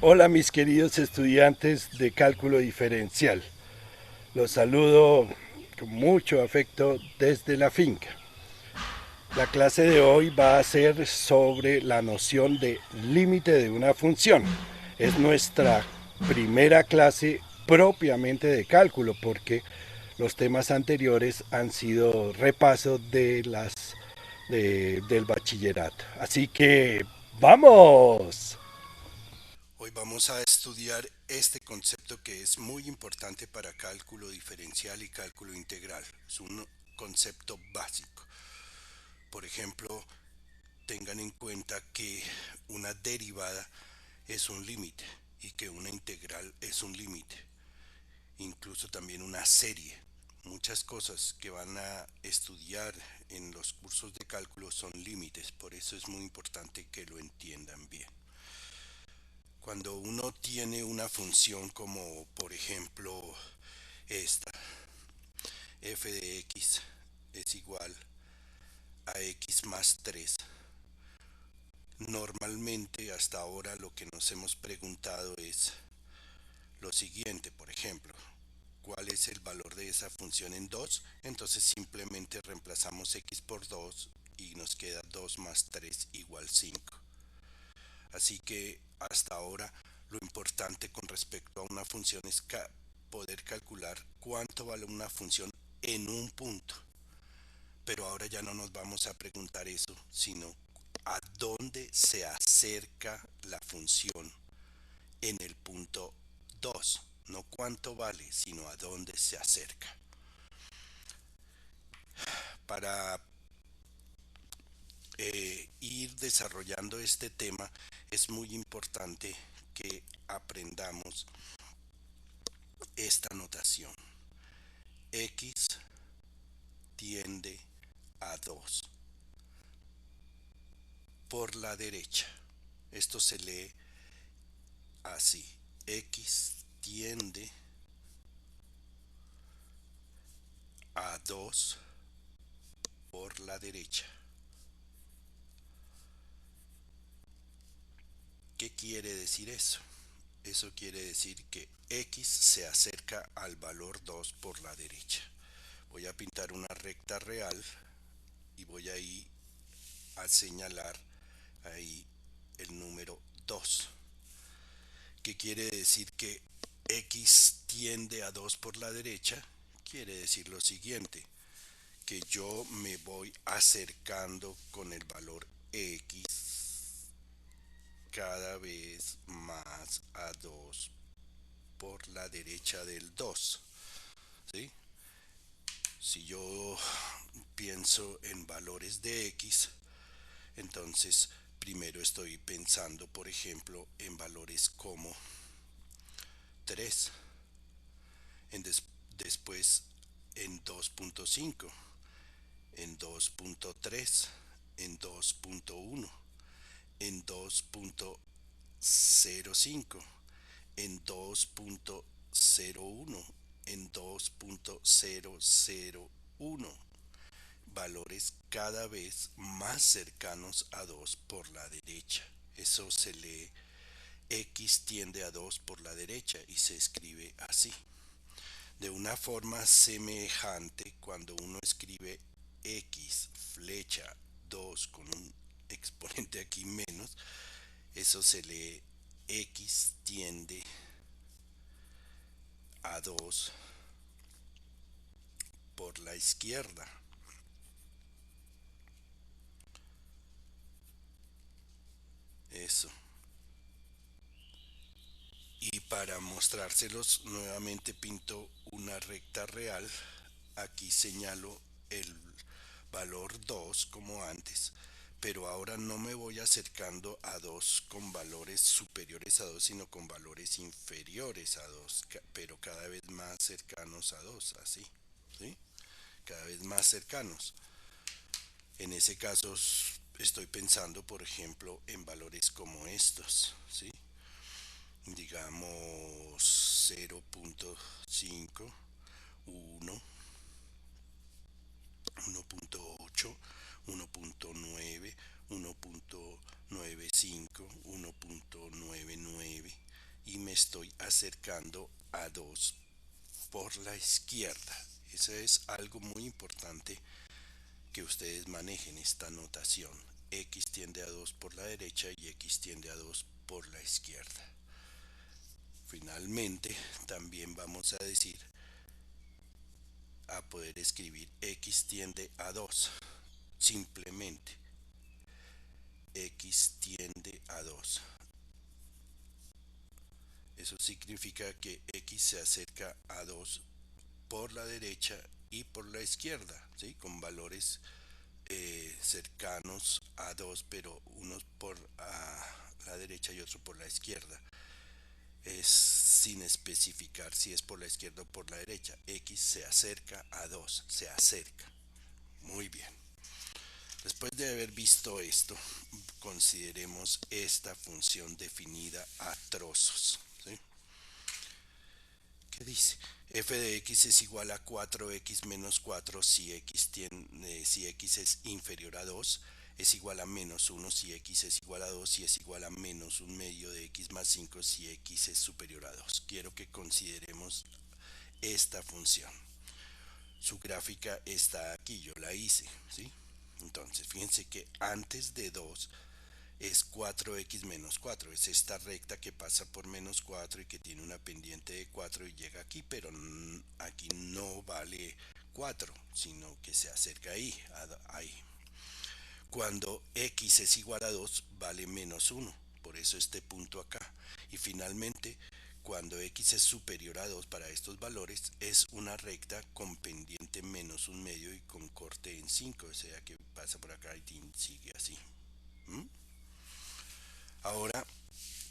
Hola mis queridos estudiantes de cálculo diferencial. Los saludo con mucho afecto desde la finca. La clase de hoy va a ser sobre la noción de límite de una función. Es nuestra primera clase propiamente de cálculo porque los temas anteriores han sido repaso del bachillerato. Así que, ¡vamos! Hoy vamos a estudiar este concepto que es muy importante para cálculo diferencial y cálculo integral. Es un concepto básico. Por ejemplo, tengan en cuenta que una derivada es un límite y que una integral es un límite. Incluso también una serie. Muchas cosas que van a estudiar en los cursos de cálculo son límites, por eso es muy importante que lo entiendan bien. Cuando uno tiene una función como por ejemplo esta, f de x es igual a x más 3, normalmente hasta ahora lo que nos hemos preguntado es lo siguiente, por ejemplo, ¿cuál es el valor de esa función en 2? Entonces simplemente reemplazamos x por 2 y nos queda 2 más 3 igual 5. Así que hasta ahora lo importante con respecto a una función es poder calcular cuánto vale una función en un punto. Pero ahora ya no nos vamos a preguntar eso, sino a dónde se acerca la función en el punto 2. No cuánto vale, sino a dónde se acerca. Para ir desarrollando este tema es muy importante que aprendamos esta notación. X tiende a 2 por la derecha. Esto se lee así. X tiende a 2 por la derecha. ¿Qué quiere decir eso? Eso quiere decir que X se acerca al valor 2 por la derecha. Voy a pintar una recta real y voy ahí a señalar ahí el número 2. ¿Qué quiere decir que X tiende a 2 por la derecha? Quiere decir lo siguiente, que yo me voy acercando con el valor X cada vez más a 2 por la derecha del 2. ¿Sí? Si yo pienso en valores de X, entonces primero estoy pensando, por ejemplo, en valores como 3, en después en 2.5, en 2.3, en 2.1, en 2.05, en 2.01, en 2.001, valores cada vez más cercanos a 2 por la derecha. Eso se lee x tiende a 2 por la derecha y se escribe así. De una forma semejante, cuando uno escribe x flecha 2 con un exponente aquí menos, eso se lee x tiende a 2 por la izquierda. Eso. Y para mostrárselos nuevamente pinto una recta real. Aquí señalo el valor 2 como antes, pero ahora no me voy acercando a 2 con valores superiores a 2 sino con valores inferiores a 2, pero cada vez más cercanos a 2 así, ¿sí? Cada vez más cercanos. En ese caso estoy pensando, por ejemplo, en valores como estos, ¿sí? Digamos 0.5, 1, 1.8, 1.9, 1.95, 1.99, y me estoy acercando a 2 por la izquierda. Eso es algo muy importante que ustedes manejen esta notación. X tiende a 2 por la derecha y X tiende a 2 por la izquierda. Finalmente, también vamos a decir, a poder escribir X tiende a 2. Simplemente, X tiende a 2. Eso significa que X se acerca a 2 por la derecha y por la izquierda, ¿sí? Con valores cercanos a 2, pero unos por la derecha y otro por la izquierda. Es sin especificar si es por la izquierda o por la derecha. X se acerca a 2, se acerca. Muy bien. Después de haber visto esto, consideremos esta función definida a trozos, ¿sí? ¿Qué dice? F de x es igual a 4x menos 4 si x es inferior a 2, es igual a menos 1 si x es igual a 2 y es igual a menos un medio de x más 5 si x es superior a 2. Quiero que consideremos esta función. Su gráfica está aquí, yo la hice, ¿sí? Entonces, fíjense que antes de 2 es 4x menos 4. Es esta recta que pasa por menos 4 y que tiene una pendiente de 4 y llega aquí, pero aquí no vale 4, sino que se acerca ahí, ahí. Cuando x es igual a 2, vale menos 1, por eso este punto acá. Y finalmente, cuando x es superior a 2 para estos valores, es una recta con pendiente menos un medio y con corte en 5, o sea que pasa por acá y sigue así. ¿Mm? Ahora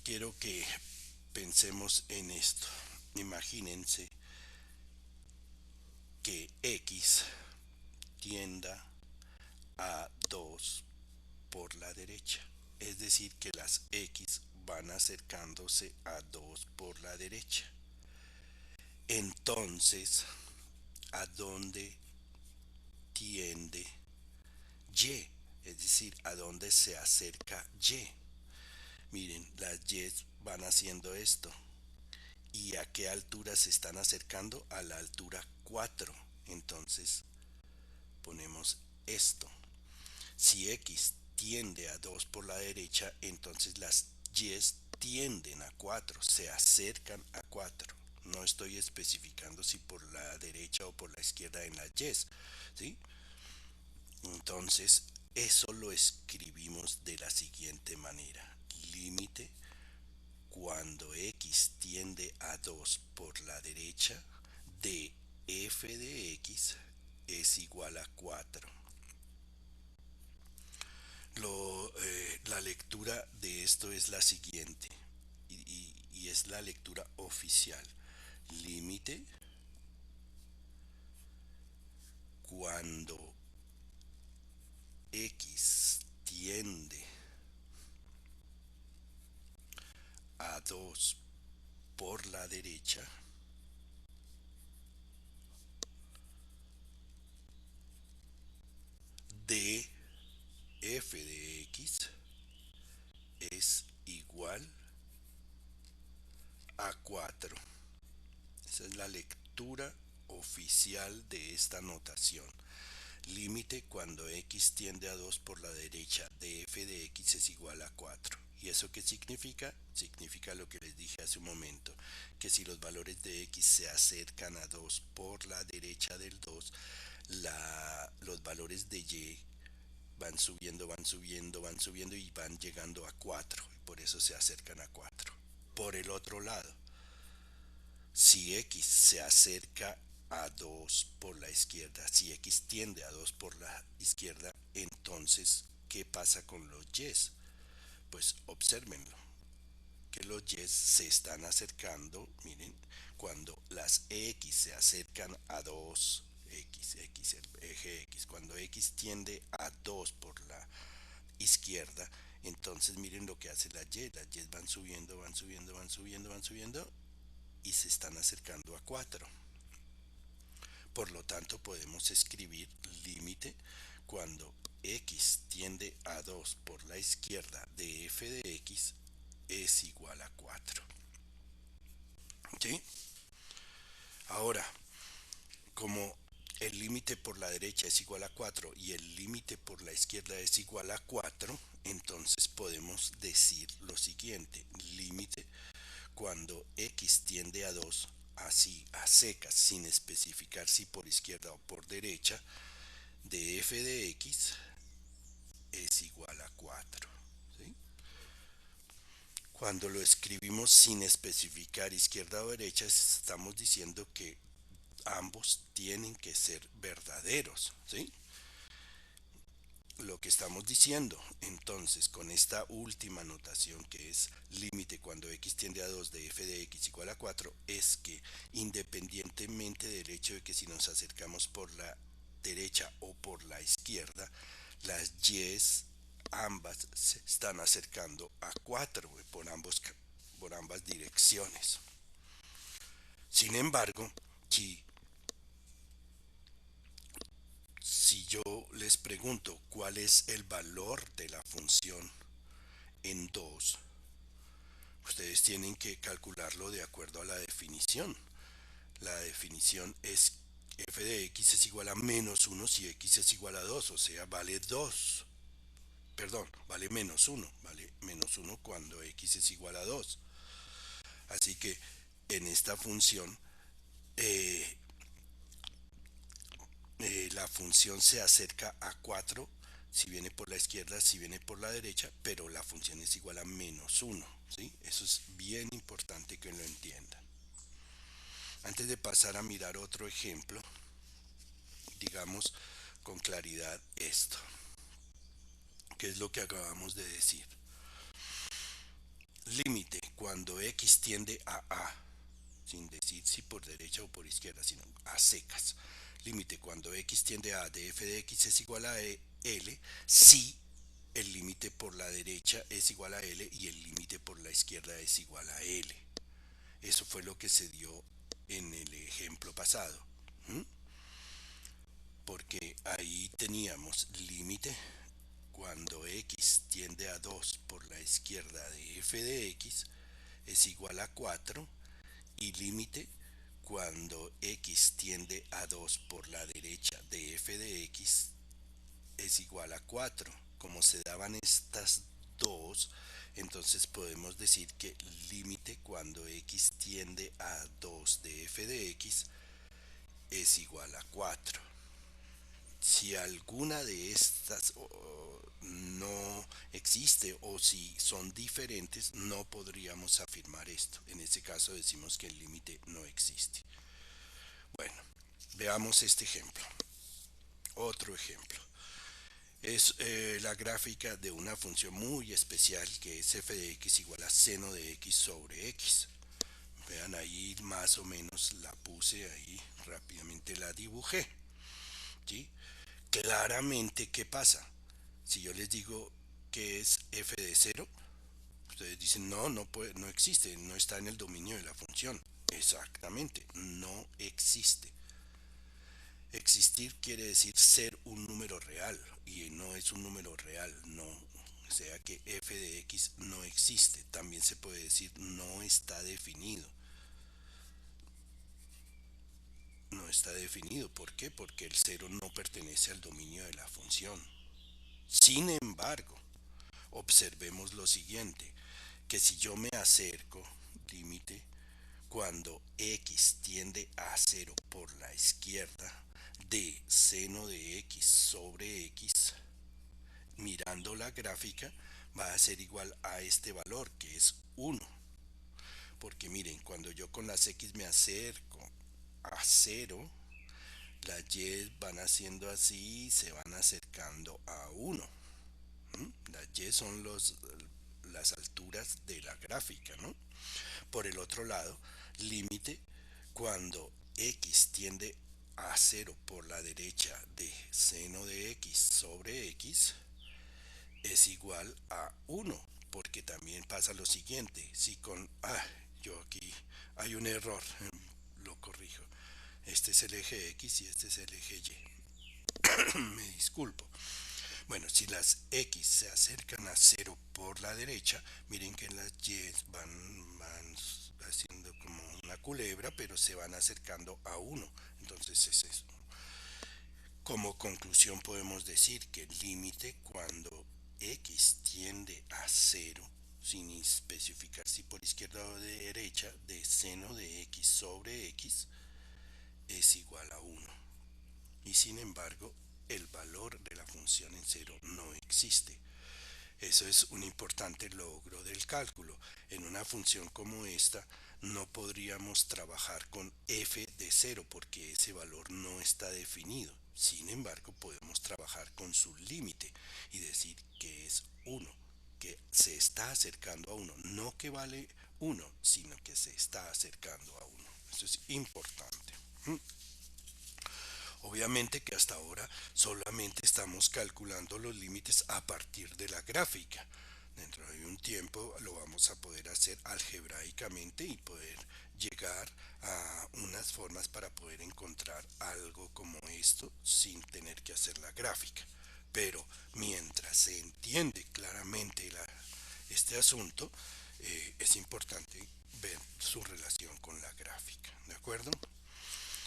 quiero que pensemos en esto. Imagínense que x tienda a 2 por la derecha. Es decir, que las x van acercándose a 2 por la derecha. Entonces, ¿a dónde tiende y? Es decir, ¿a dónde se acerca y? Miren, las y van haciendo esto. ¿Y a qué altura se están acercando? A la altura 4. Entonces ponemos esto. Si x tiende a 2 por la derecha, entonces las y tienden a 4, se acercan a 4. No estoy especificando si por la derecha o por la izquierda en las y, ¿sí? Entonces, eso lo escribimos de la siguiente manera. Límite cuando x tiende a 2 por la derecha de f de x es igual a 4. La lectura de esto es la siguiente y es la lectura oficial. Límite cuando x tiende a 2 por la derecha de f de x es igual a 4. Esa es la lectura oficial de esta notación. Límite cuando x tiende a 2 por la derecha de f de x es igual a 4. ¿Y eso qué significa? Significa lo que les dije hace un momento, que si los valores de x se acercan a 2 por la derecha del 2, los valores de y van subiendo, van subiendo, van subiendo y van llegando a 4. Y por eso se acercan a 4. Por el otro lado, si x se acerca a 2 por la izquierda, si x tiende a 2 por la izquierda, entonces, ¿qué pasa con los y? Pues obsérvenlo, que los y se están acercando, miren, cuando las x se acercan a 2, x, el eje x, cuando x tiende a 2 por la izquierda, entonces miren lo que hace las y van subiendo, van subiendo, van subiendo, van subiendo y se están acercando a 4. Por lo tanto, podemos escribir límite cuando x tiende a 2 por la izquierda de f de x es igual a 4. ¿sí? Ahora, como el límite por la derecha es igual a 4 y el límite por la izquierda es igual a 4, entonces podemos decir lo siguiente: límite cuando x tiende a 2, así a secas, sin especificar si por izquierda o por derecha, de f de x es igual a 4. ¿Sí? Cuando lo escribimos sin especificar izquierda o derecha, estamos diciendo que ambos tienen que ser verdaderos, ¿sí? Lo que estamos diciendo entonces con esta última notación, que es límite cuando x tiende a 2 de f de x igual a 4, es que independientemente del hecho de que si nos acercamos por la derecha o por la izquierda, las y's ambas se están acercando a 4 por ambas direcciones. Sin embargo, si yo les pregunto cuál es el valor de la función en 2, ustedes tienen que calcularlo de acuerdo a la definición. La definición es f de x es igual a menos 1 si x es igual a 2, o sea, vale 2. Perdón, vale menos 1 cuando x es igual a 2. Así que en esta función, eh, la función se acerca a 4 si viene por la izquierda, si viene por la derecha, pero la función es igual a menos 1. ¿Sí? Eso es bien importante que lo entiendan. Antes de pasar a mirar otro ejemplo, digamos con claridad esto, que es lo que acabamos de decir. Límite cuando x tiende a, sin decir si por derecha o por izquierda, sino a secas. Límite cuando x tiende a de f de x es igual a L si el límite por la derecha es igual a L y el límite por la izquierda es igual a L. Eso fue lo que se dio en el ejemplo pasado. ¿Mm? Porque ahí teníamos límite cuando x tiende a 2 por la izquierda de f de x es igual a 4 y límite cuando x tiende a 2 por la derecha de f de x es igual a 4. Como se daban estas dos, entonces podemos decir que límite cuando x tiende a 2 de f de x es igual a 4. Si alguna de estas no existe o si son diferentes, no podríamos afirmar esto. En ese caso decimos que el límite no existe. Bueno, veamos este ejemplo. Otro ejemplo. Es la gráfica de una función muy especial que es f de x igual a seno de x sobre x. Vean ahí más o menos la puse ahí, rápidamente la dibujé. ¿Sí? Claramente, ¿qué pasa? Si yo les digo que es f de 0, ustedes dicen no, no, puede, no existe, no está en el dominio de la función. Exactamente, no existe. Existir quiere decir ser un número real y no es un número real, no. O sea que f de x no existe. También se puede decir no está definido. No está definido. ¿Por qué? Porque el cero no pertenece al dominio de la función. Sin embargo, observemos lo siguiente, que si yo me acerco, límite, cuando x tiende a 0 por la izquierda de seno de x sobre x, mirando la gráfica va a ser igual a este valor que es 1. Porque miren, cuando yo con las x me acerco a 0, las y van haciendo así y se van acercando a 1. Las y son las alturas de la gráfica, ¿no? Por el otro lado, límite cuando x tiende a 0 por la derecha de seno de x sobre x es igual a 1, porque también pasa lo siguiente, si con yo aquí hay un error, lo corrijo. Este es el eje x y este es el eje y. Me disculpo. Bueno, si las x se acercan a 0 por la derecha, miren que las y van haciendo como una culebra, pero se van acercando a uno. Entonces es eso. Como conclusión podemos decir que el límite cuando x tiende a cero, sin especificar si por izquierda o de derecha, de seno de x sobre x es igual a uno. Y sin embargo, el valor de la función en cero no existe. Eso es un importante logro del cálculo. En una función como esta no podríamos trabajar con f de cero porque ese valor no está definido. Sin embargo, podemos trabajar con su límite y decir que es uno, que se está acercando a uno, no que vale uno, sino que se está acercando a uno. Eso es importante. Obviamente que hasta ahora solamente estamos calculando los límites a partir de la gráfica. Dentro de un tiempo lo vamos a poder hacer algebraicamente y poder llegar a unas formas para poder encontrar algo como esto sin tener que hacer la gráfica. Pero mientras se entiende claramente este asunto, es importante ver su relación con la gráfica. ¿De acuerdo?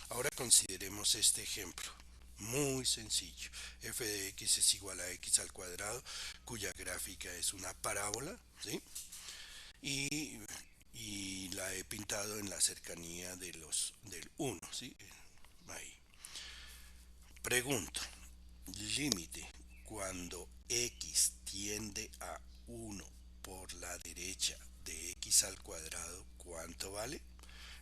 Ahora consideremos este ejemplo. Muy sencillo. F de x es igual a x al cuadrado, cuya gráfica es una parábola, ¿sí? Y, y la he pintado en la cercanía del uno, ¿sí? Ahí. Pregunto, límite cuando x tiende a uno por la derecha de x al cuadrado, ¿cuánto vale?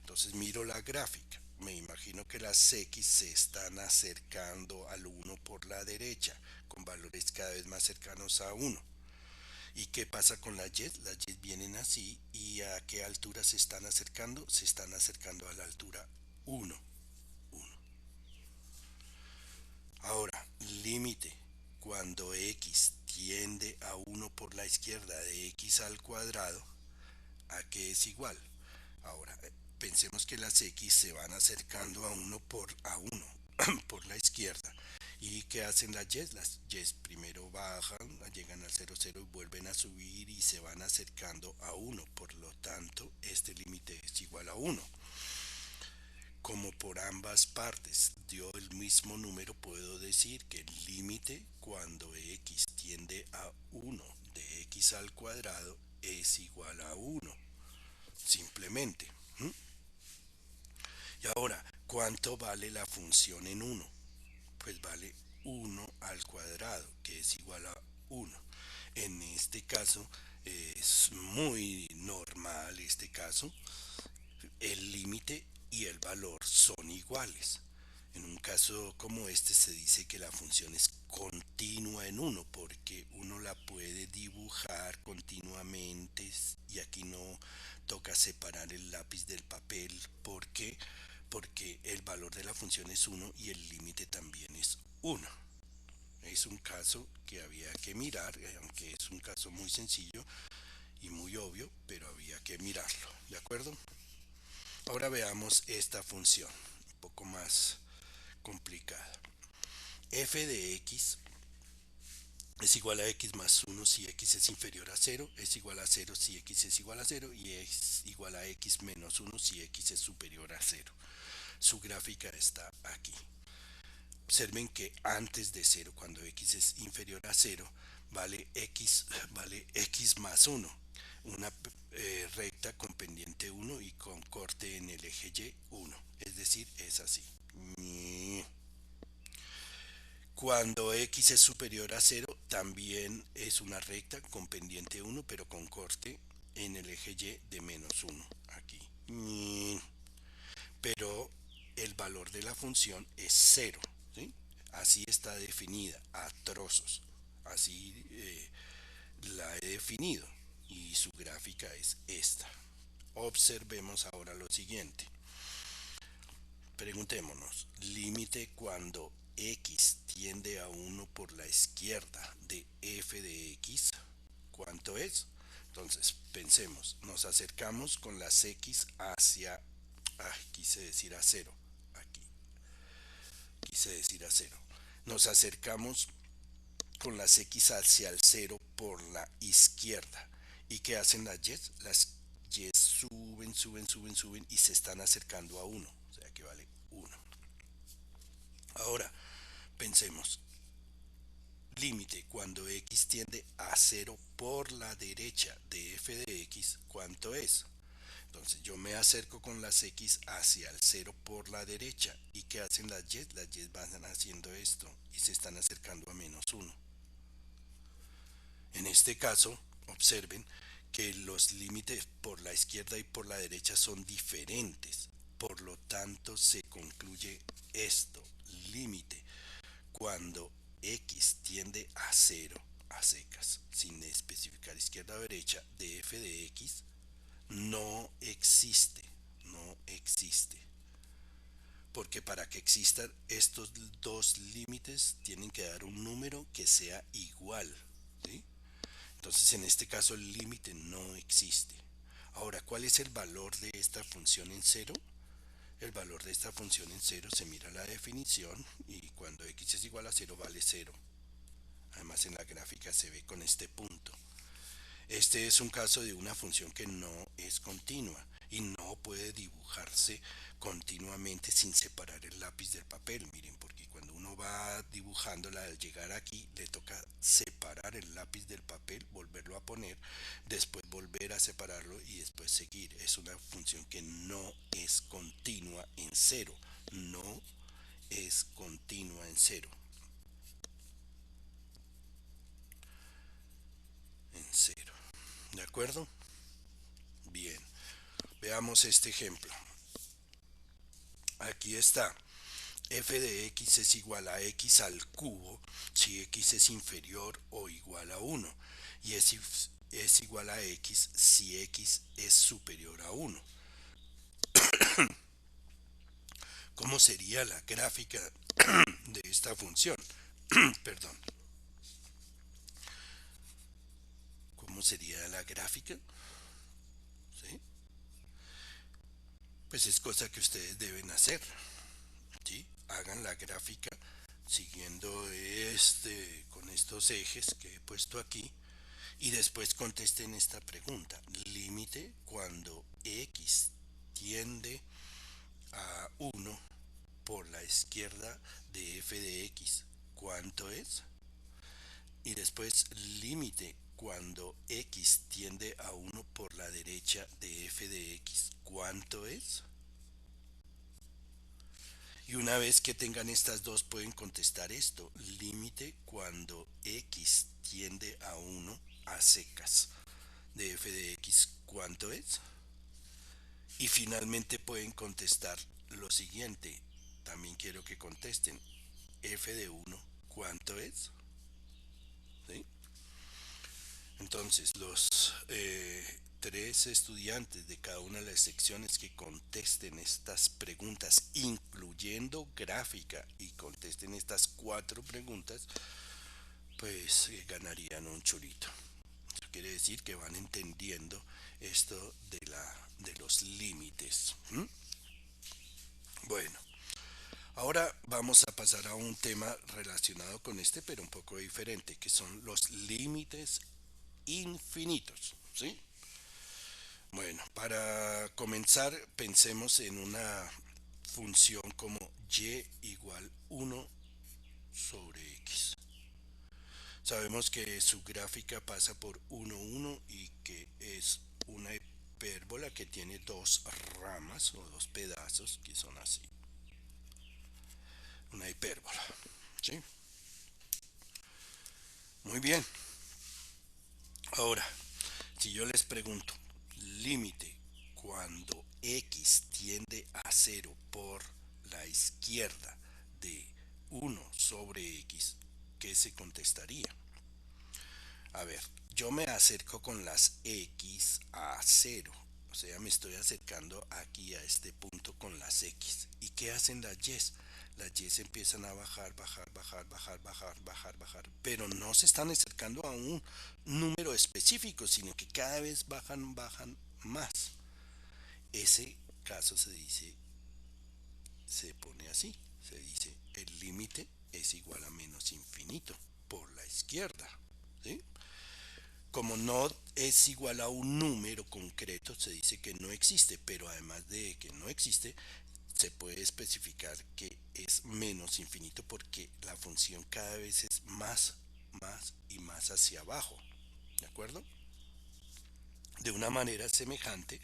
Entonces miro la gráfica. Me imagino que las X se están acercando al uno por la derecha, con valores cada vez más cercanos a uno. ¿Y qué pasa con las Y? Las Y vienen así. ¿Y a qué altura se están acercando? Se están acercando a la altura uno. Ahora, límite. Cuando x tiende a uno por la izquierda de x al cuadrado, ¿a qué es igual? Ahora, pensemos que las x se van acercando a uno a uno por la izquierda. ¿Y qué hacen las y? Las y primero bajan, llegan al 0, 0 y vuelven a subir y se van acercando a uno. Por lo tanto, este límite es igual a uno. Como por ambas partes dio el mismo número, puedo decir que el límite cuando x tiende a uno de x al cuadrado es igual a uno. Simplemente. Y ahora, ¿cuánto vale la función en uno? Pues vale uno al cuadrado, que es igual a uno. En este caso, es muy normal este caso, el límite y el valor son iguales. En un caso como este se dice que la función es continua en uno porque uno la puede dibujar continuamente y aquí no toca separar el lápiz del papel. ¿Por qué? Porque el valor de la función es uno y el límite también es uno. Es un caso que había que mirar, aunque es un caso muy sencillo y muy obvio, pero había que mirarlo. ¿De acuerdo? Ahora veamos esta función, un poco más complicada. F de x es igual a x más uno si x es inferior a cero, es igual a cero si x es igual a cero y es igual a x menos uno si x es superior a cero. Su gráfica está aquí. Observen que antes de cero, cuando x es inferior a cero, vale x más uno, una recta con pendiente uno y con corte en el eje y uno, es decir, es así. Cuando x es superior a cero, también es una recta con pendiente uno, pero con corte en el eje y de menos uno, aquí. Pero el valor de la función es cero, ¿sí? Así está definida, a trozos. Así la he definido y su gráfica es esta. Observemos ahora lo siguiente. Preguntémonos, límite cuando x tiende a uno por la izquierda de f de x, ¿cuánto es? Entonces, pensemos, nos acercamos con las x hacia, quise decir a cero, aquí, quise decir a cero. Nos acercamos con las x hacia el cero por la izquierda. ¿Y qué hacen las y? Las y suben, suben, suben, suben y se están acercando a uno, o sea que vale uno. Ahora, pensemos, límite cuando x tiende a cero por la derecha de f de x, ¿cuánto es? Entonces yo me acerco con las x hacia el cero por la derecha. ¿Y qué hacen las y? Las y van haciendo esto y se están acercando a menos uno. En este caso, observen que los límites por la izquierda y por la derecha son diferentes. Por lo tanto, se concluye esto. Límite cuando x tiende a cero a secas, sin especificar izquierda o derecha, de f de x, no existe. No existe. Porque para que existan estos dos límites tienen que dar un número que sea igual. ¿Sí? Entonces en este caso el límite no existe. Ahora, ¿cuál es el valor de esta función en cero? El valor de esta función en cero se mira la definición y cuando x es igual a cero vale cero. Además en la gráfica se ve con este punto. Este es un caso de una función que no es continua y no puede dibujarse continuamente sin separar el lápiz del papel. Miren, porque cuando uno va dibujándola al llegar aquí le toca separar el lápiz del papel, volverlo a poner, después volver a separarlo y después seguir. Es una función que no es continua en cero. No es continua en cero. En cero. ¿De acuerdo? Bien. Veamos este ejemplo. Aquí está. F de x es igual a x al cubo si x es inferior o igual a uno. Y es igual a x si x es superior a uno. ¿Cómo sería la gráfica de esta función? Perdón. ¿Cómo sería la gráfica? ¿Sí? Pues es cosa que ustedes deben hacer. ¿Sí? Hagan la gráfica siguiendo con estos ejes que he puesto aquí y después contesten esta pregunta. Límite cuando x tiende a uno por la izquierda de f de x, ¿cuánto es? Y después límite cuando x tiende a uno por la derecha de f de x, ¿cuánto es? Y una vez que tengan estas dos pueden contestar esto. Límite cuando x tiende a uno a secas de f de x, ¿cuánto es? Y finalmente pueden contestar lo siguiente. También quiero que contesten. F de uno, ¿cuánto es? ¿Sí? Entonces, los tres estudiantes de cada una de las secciones que contesten estas preguntas, incluyendo gráfica, y contesten estas cuatro preguntas, pues ganarían un churito. Eso quiere decir que van entendiendo esto de los límites. ¿Mm? Bueno, ahora vamos a pasar a un tema relacionado con este, pero un poco diferente, que son los límites infinitos. ¿Sí? Bueno, para comenzar, pensemos en una función como y igual 1 sobre x. Sabemos que su gráfica pasa por 1, 1 y que es una hipérbola que tiene dos ramas o dos pedazos que son así. Una hipérbola. ¿Sí? Muy bien. Ahora, si yo les pregunto, límite cuando x tiende a cero por la izquierda de 1 sobre x, ¿qué se contestaría? A ver, yo me acerco con las x a cero, o sea, me estoy acercando aquí a este punto con las x. ¿Y qué hacen las y? Las y empiezan a bajar, bajar, bajar, bajar, bajar, bajar, bajar, pero no se están acercando a un número específico, sino que cada vez bajan, bajan más. Ese caso se pone así, se dice el límite es igual a menos infinito por la izquierda, ¿sí? como no es igual a un número concreto, se dice que no existe, pero además de que no existe, se puede especificar que es menos infinito porque la función cada vez es más y más hacia abajo. ¿De acuerdo? De una manera semejante,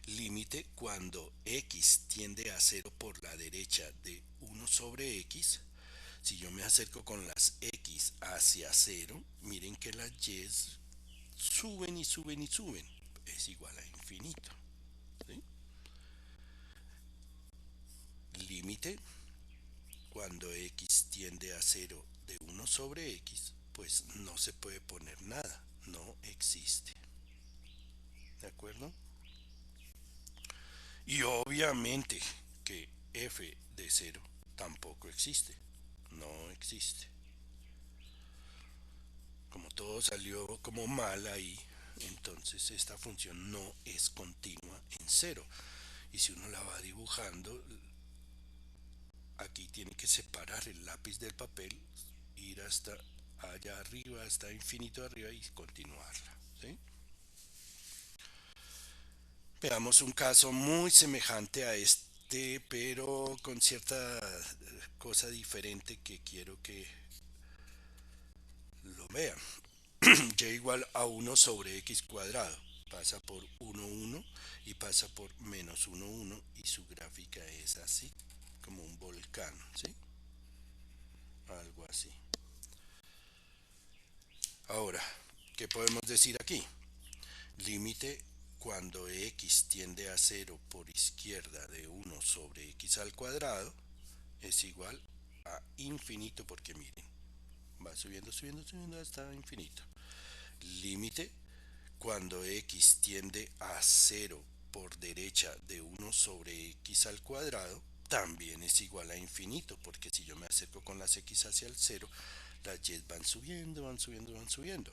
límite cuando x tiende a cero por la derecha de 1/x. Si yo me acerco con las x hacia cero, miren que las y suben y suben y suben. Es igual a infinito. ¿Sí? Límite cuando x tiende a cero de 1/x, pues no se puede poner nada. No existe. ¿De acuerdo? Y obviamente que f de cero tampoco existe. No existe. Como todo salió como mal ahí, entonces esta función no es continua en cero. Y si uno la va dibujando, aquí tiene que separar el lápiz del papel, ir hasta allá arriba, hasta infinito arriba y continuarla. ¿Sí? Veamos un caso muy semejante a este, pero con cierta cosa diferente que quiero que lo vean. Y igual a 1/x cuadrado. Pasa por 1 y pasa por -1 y su gráfica es así, como un volcán, ¿sí? Algo así. Ahora, ¿qué podemos decir aquí? Límite cuando x tiende a cero por izquierda de 1/x al cuadrado es igual a infinito porque miren, va subiendo, subiendo, subiendo hasta infinito. Límite cuando x tiende a cero por derecha de 1/x al cuadrado también es igual a infinito, porque si yo me acerco con las x hacia el cero, las y van subiendo, van subiendo, van subiendo.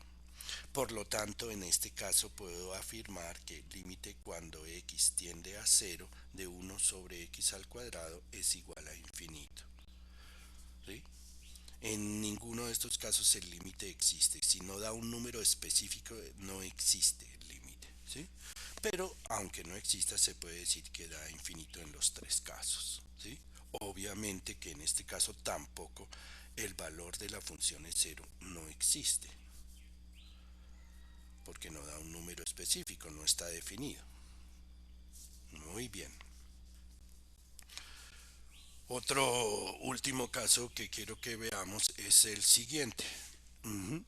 Por lo tanto, en este caso puedo afirmar que el límite cuando x tiende a cero de 1/x al cuadrado es igual a infinito. ¿Sí? En ninguno de estos casos el límite existe. Si no da un número específico, no existe el límite. ¿Sí? Pero aunque no exista, se puede decir que da infinito en los tres casos. ¿Sí? Obviamente que en este caso tampoco el valor de la función es cero, no existe, porque no da un número específico, no está definido. Muy bien. Otro último caso que quiero que veamos es el siguiente. Ujú.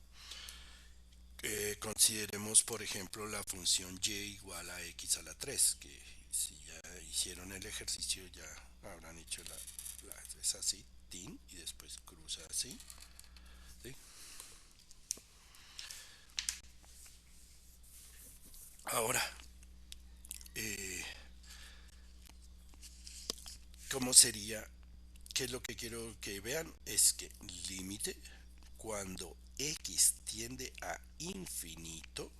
Consideremos, por ejemplo, la función y igual a x a la 3, que si ya hicieron el ejercicio ya habrán hecho es así, tin, y después cruza así. ¿Sí? Ahora, eh, ¿cómo sería? ¿Qué es lo que quiero que vean? Es que límite cuando x tiende a infinito,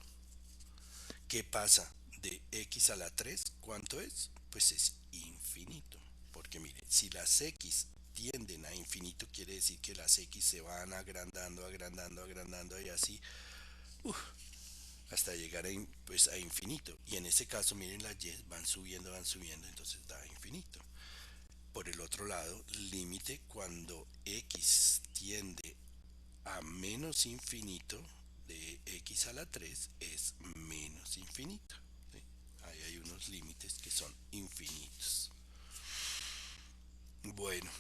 ¿qué pasa? De x a la 3, ¿cuánto es? Pues es infinito. Porque miren, si las x tienden a infinito, quiere decir que las x se van agrandando, agrandando, agrandando y así uf, hasta llegar pues a infinito. Y en ese caso, miren, las y van subiendo, entonces da infinito. Por el otro lado, límite cuando x tiende a menos infinito de x a la 3 es menos infinito. ¿Sí? Ahí hay unos límites que son infinitos. Bueno,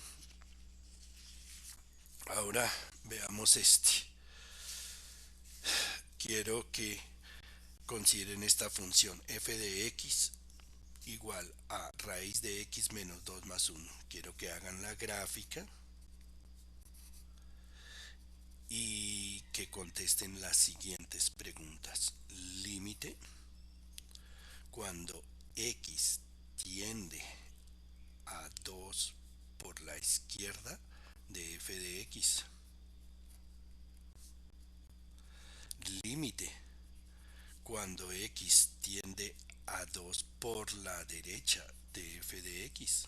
ahora veamos este. Quiero que consideren esta función f de x igual a raíz de x menos 2 más 1. Quiero que hagan la gráfica y que contesten las siguientes preguntas. Límite cuando x tiende a 2 por la izquierda de f de x. Límite cuando x tiende a 2 por la derecha de f de x.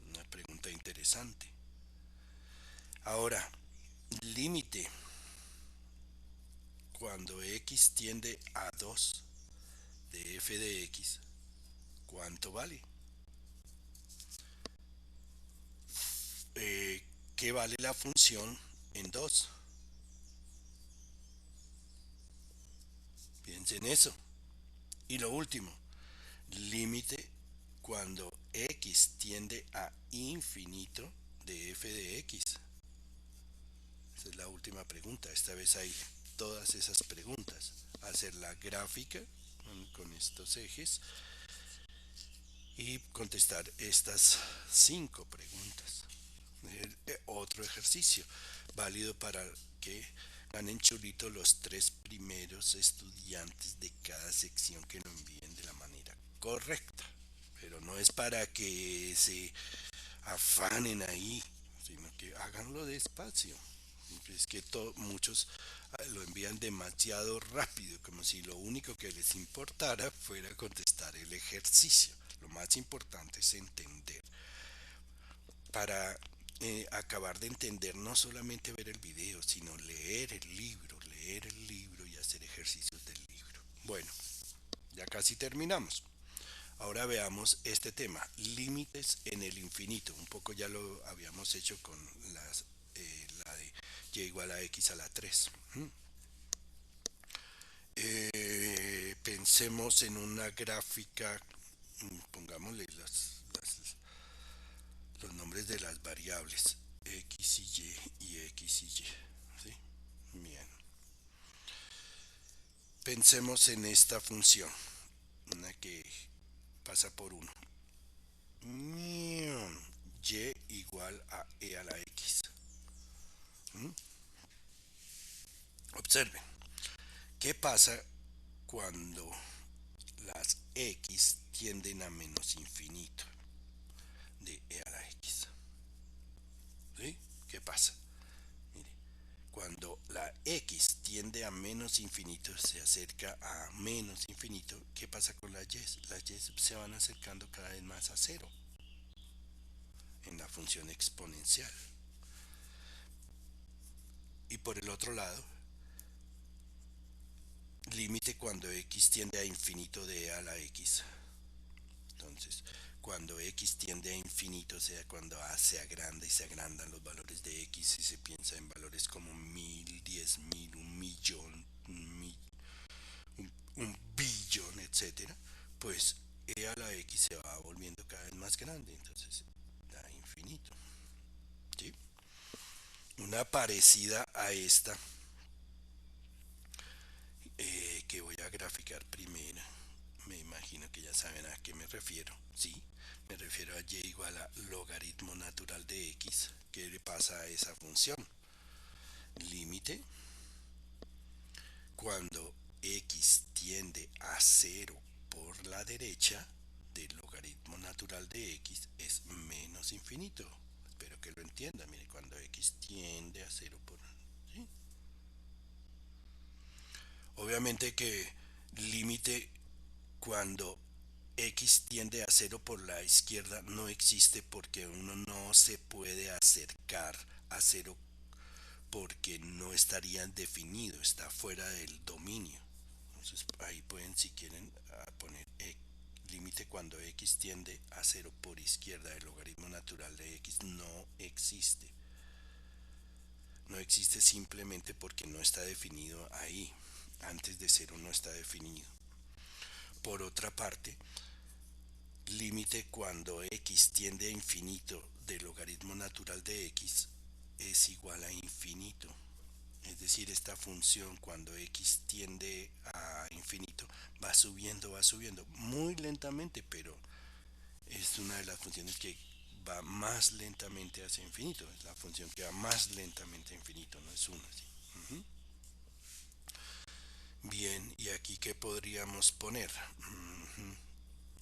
Una pregunta interesante. Ahora, límite cuando x tiende a 2 de f de x, ¿cuánto vale? ¿Qué vale la función en 2? Piensen en eso. Y lo último, límite cuando x tiende a infinito de f de x. Esa es la última pregunta. Esta vez hay todas esas preguntas. Hacer la gráfica con estos ejes y contestar estas 5 preguntas. Otro ejercicio válido para que ganen chulito los 3 primeros estudiantes de cada sección que lo envíen de la manera correcta. Pero no es para que se afanen ahí, sino que háganlo despacio. Es que muchos lo envían demasiado rápido, como si lo único que les importara fuera contestar el ejercicio. Lo más importante es entender. Para acabar de entender, no solamente ver el video, sino leer el libro y hacer ejercicios del libro. Bueno, ya casi terminamos. Ahora veamos este tema, límites en el infinito. Un poco ya lo habíamos hecho con la de y igual a x a la 3. Pensemos en una gráfica, pongámosle los nombres de las variables x y x y y. ¿Sí? Bien. Pensemos en esta función, una que pasa por 1. Y igual a e a la x. Observen, ¿qué pasa cuando las x tienden a menos infinito de e a la x? ¿Sí? ¿Qué pasa? Mire, cuando la x tiende a menos infinito, se acerca a menos infinito, ¿qué pasa con las y? Las y se van acercando cada vez más a cero en la función exponencial. Y por el otro lado, límite cuando x tiende a infinito de e a la x. Entonces, cuando x tiende a infinito, o sea, cuando a se agranda y se agrandan los valores de x y se piensa en valores como 1000, 10.000, un millón, un billón, etcétera, pues e a la x se va volviendo cada vez más grande, entonces da infinito. ¿Sí? Una parecida a esta que voy a graficar primero. Me imagino que ya saben a qué me refiero. Sí, me refiero a y igual a logaritmo natural de x. ¿Qué le pasa a esa función? Límite cuando x tiende a 0 por la derecha del logaritmo natural de x es menos infinito. Espero que lo entiendan. Mire, cuando x tiende a 0 por... ¿sí? Obviamente que límite cuando x tiende a 0 por la izquierda no existe porque uno no se puede acercar a 0 porque no estaría definido, está fuera del dominio. Entonces ahí pueden, si quieren, poner límite cuando x tiende a 0 por izquierda. El logaritmo natural de x no existe. No existe simplemente porque no está definido ahí. Antes de 0 no está definido. Por otra parte, límite cuando x tiende a infinito del logaritmo natural de x es igual a infinito. Es decir, esta función cuando x tiende a infinito va subiendo muy lentamente, pero es una de las funciones que va más lentamente hacia infinito. Es la función que va más lentamente a infinito, no es una. ¿Sí? Bien, ¿y aquí qué podríamos poner?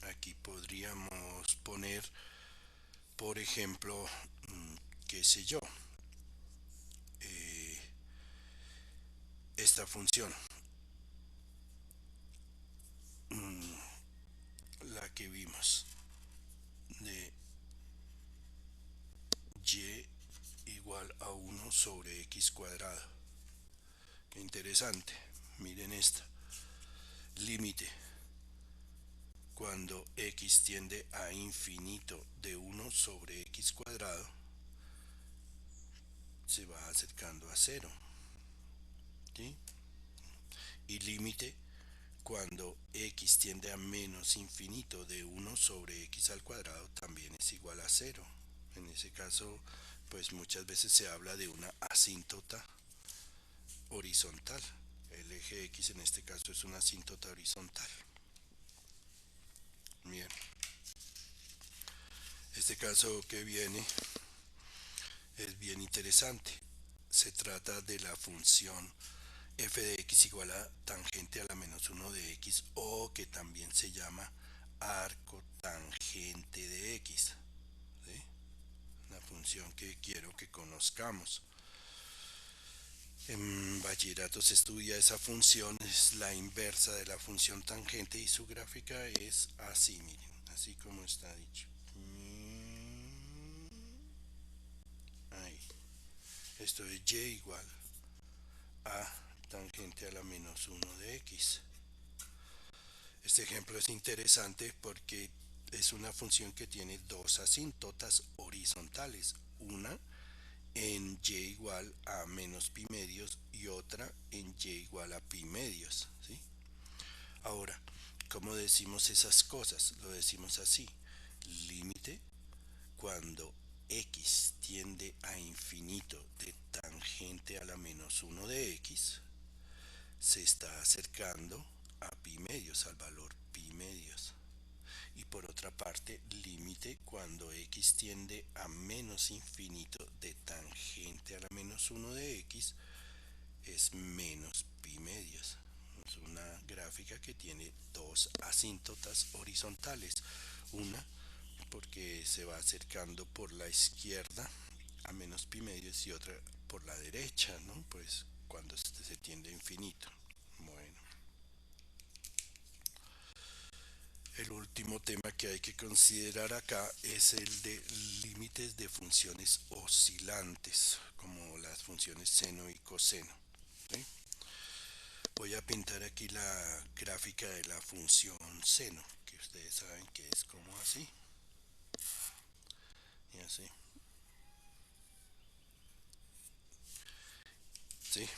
Aquí podríamos poner, por ejemplo, qué sé yo, eh, esta función, la que vimos, de y igual a 1 sobre x cuadrado. Qué interesante. Miren esta. Límite cuando x tiende a infinito de 1 sobre x² se va acercando a cero, ¿sí? Y límite cuando x tiende a menos infinito de 1 sobre x² también es igual a cero. En ese caso, pues muchas veces se habla de una asíntota horizontal. El eje x en este caso es una asíntota horizontal. Bien, este caso que viene es bien interesante. Se trata de la función f de x igual a tangente a la menos 1 de x, o que también se llama arco tangente de x, ¿sí? La función que quiero que conozcamos. En bachillerato se estudia esa función, es la inversa de la función tangente y su gráfica es así, miren, así como está dicho. Ahí. Esto es y igual a tangente a la menos 1 de x. Este ejemplo es interesante porque es una función que tiene dos asíntotas horizontales, una en y igual a menos pi medios y otra en y igual a pi medios, ¿sí? Ahora, ¿cómo decimos esas cosas? Lo decimos así: límite cuando x tiende a infinito de tangente a la menos 1 de x se está acercando a pi medios, al valor pi medios. Y por otra parte, límite cuando x tiende a menos infinito de tangente a la menos 1 de x es menos pi medios. Es una gráfica que tiene dos asíntotas horizontales, una porque se va acercando por la izquierda a menos pi medios y otra por la derecha, ¿no? Pues cuando se tiende a infinito. Bueno, el último tema que hay que considerar acá es el de límites de funciones oscilantes, como las funciones seno y coseno, ¿sí? Voy a pintar aquí la gráfica de la función seno, que ustedes saben que es como así y así, ¿sí?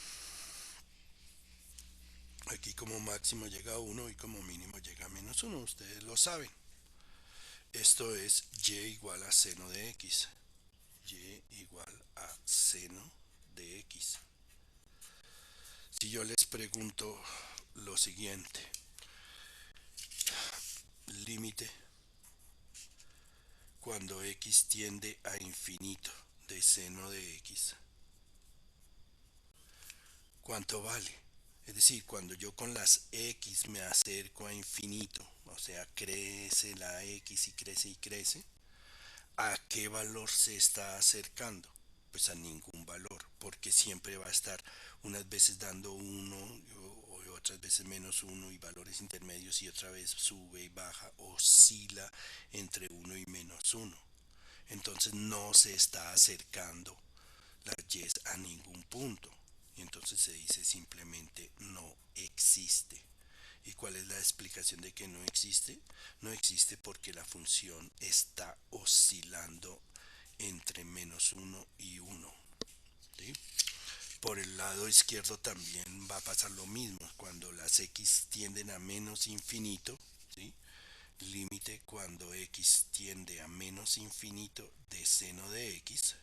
Aquí como máximo llega a 1 y como mínimo llega a menos 1, ustedes lo saben. Esto es y igual a seno de x. Y igual a seno de x. Si yo les pregunto lo siguiente: límite cuando x tiende a infinito de seno de x, ¿cuánto vale? Es decir, cuando yo con las x me acerco a infinito, o sea, crece la x y crece y crece, ¿a qué valor se está acercando? Pues a ningún valor, porque siempre va a estar unas veces dando 1 o otras veces menos 1 y valores intermedios, y otra vez sube y baja, oscila entre 1 y menos 1. Entonces no se está acercando la y a ningún punto. Y entonces se dice simplemente no existe. ¿Y cuál es la explicación de que no existe? No existe porque la función está oscilando entre menos 1 y 1, ¿sí? Por el lado izquierdo también va a pasar lo mismo. Cuando las x tienden a menos infinito, ¿sí? Límite cuando x tiende a menos infinito de seno de x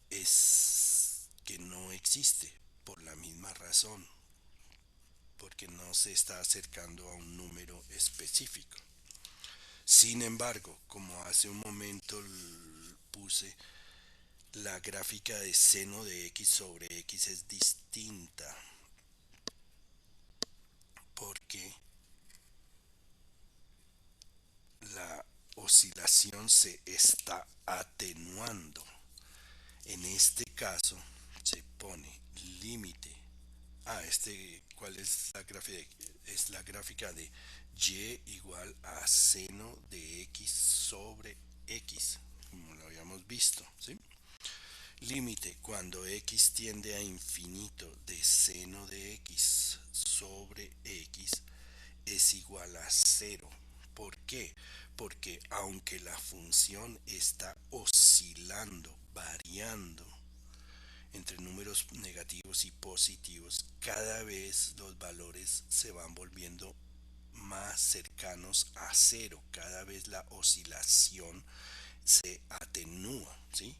es que no existe por la misma razón, porque no se está acercando a un número específico. Sin embargo, como hace un momento puse, la gráfica de seno de x sobre x es distinta porque la oscilación se está atenuando. En este caso se pone límite. ¿Cuál es la gráfica? Es la gráfica de y igual a seno de x sobre x, como lo habíamos visto, ¿sí? Límite cuando x tiende a infinito de seno de x sobre x es igual a cero. ¿Por qué? Porque aunque la función está oscilando, variando entre números negativos y positivos, cada vez los valores se van volviendo más cercanos a cero. Cada vez la oscilación se atenúa, ¿sí?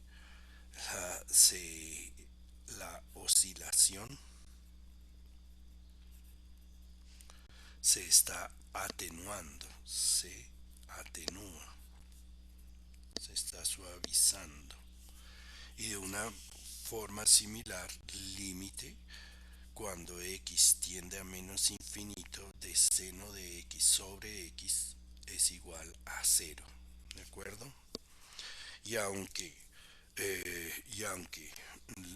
La, se, la oscilación se está atenuando, se atenúa, se está suavizando. Y de una forma similar, límite cuando x tiende a menos infinito de seno de x sobre x es igual a cero. ¿De acuerdo? Y aunque, y aunque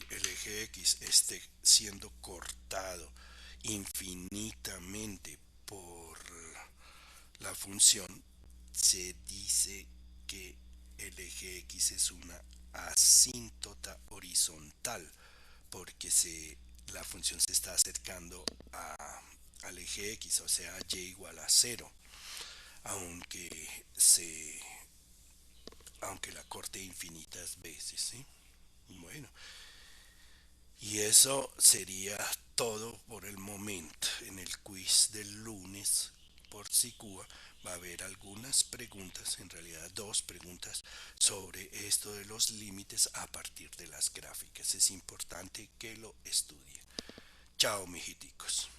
el eje x esté siendo cortado infinitamente por la función, se dice que el eje x es una asíntota horizontal porque la función se está acercando al eje x, o sea, y igual a cero, aunque aunque la corte infinitas veces, ¿sí? Bueno, y eso sería todo por el momento. En el quiz del lunes por SICUA va a haber algunas preguntas, en realidad dos preguntas, sobre esto de los límites a partir de las gráficas. Es importante que lo estudien. Chao, mijiticos.